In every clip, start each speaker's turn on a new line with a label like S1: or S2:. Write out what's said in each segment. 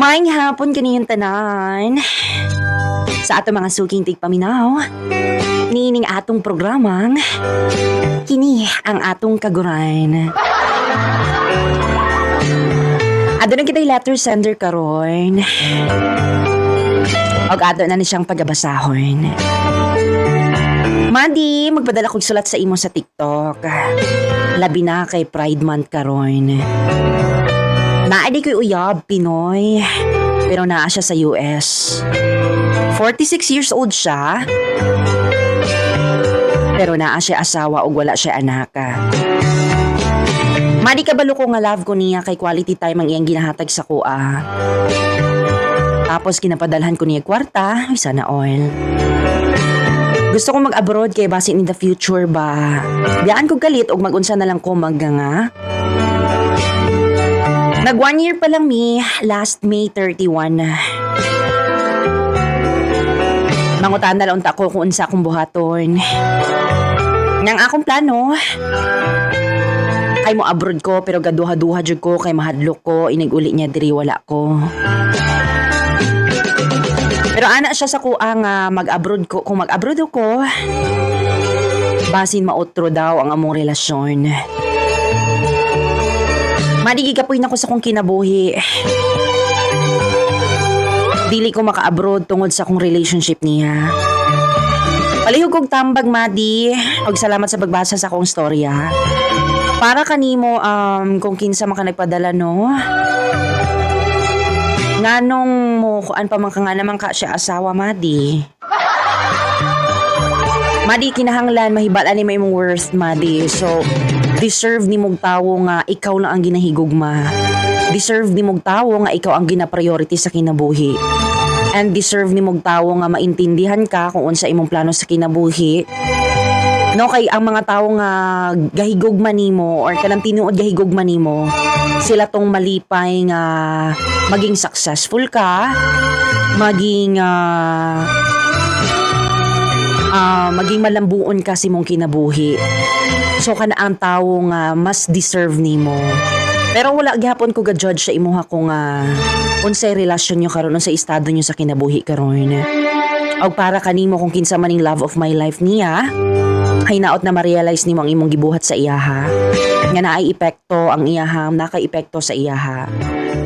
S1: Maayong hapon kaniyong tanan. Sa ato mga suking tigpaminaw, nining atong programang kini ang atong kaguran. Adto na kita'y letter sender karon. Og ato na ni siyang pagabasahon. Madi, magpadala kong sulat sa imo sa TikTok. Labi na kay Pride Month karon. Naadi ko'y uyab, Pinoy. Pero naa siya sa US. 46 years old siya. Pero naa siya asawa o wala siya anak. Madi kabalo ko nga love ko niya kay quality time ang iyang ginahatag sa kuha. Tapos kinapadalhan ko niya kwarta, sana all. Gusto ko mag-abroad kay base in the future ba. Biyaan ko galit og mag-unsa na lang ko nga. Nag 1 year pa lang mi, last May 31. Mangutaan na lang unta ko kung unsa akong buhaton. Nang akong plano, ay mo abroad ko pero gaduha-duha jud ko kay mahadlok ko, inig-uli niya diri wala ko. Pero ana siya sa kuha nga mag-abroad ko, kung mag-abroad ako, basin mautro daw ang among relasyon. Madigi kapoy na ko sa kong kinabuhi. Dili ko maka-abroad tungod sa kong relationship niya. Palihog kong tambag, Madi, og salamat sa pagbasa sa akong storya. Para kanimo, kung kinsa man ka nagpadala, no? Nganong mo, kuan pa man ka nga naman ka siya asawa, Madi. Madi, kinahanglan, mahibalan ni may mong worth, Madi. So, deserve ni mong tawo nga ikaw lang ang ginahigugma. Deserve ni mong tawo nga ikaw ang gina-priority sa kinabuhi. And deserve ni mong tawo nga maintindihan ka kung unsa imong plano sa kinabuhi. No, kay ang mga tawo nga gahigugma nimo or kanang tinuod gahigugma nimo, sila tong malipay nga maging successful ka, maging malambuon ka si mong kinabuhi. So kana ang tawo nga mas deserve nimo. Pero wala gyapon ko ga-judge sa imuha kung unsay relasyon nyo karon, unsay estado nyo sa kinabuhi karon. Og para kanimo kung kinsa maning love of my life niya, ay naot na ma-realize nimo ang imong gibuhat sa iyaha. Nga naay epekto ang iyaha, naka-epekto sa iyaha.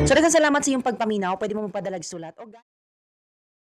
S1: So daghang salamat sa iyong pagpaminaw, pwede mo magpadalag sulat.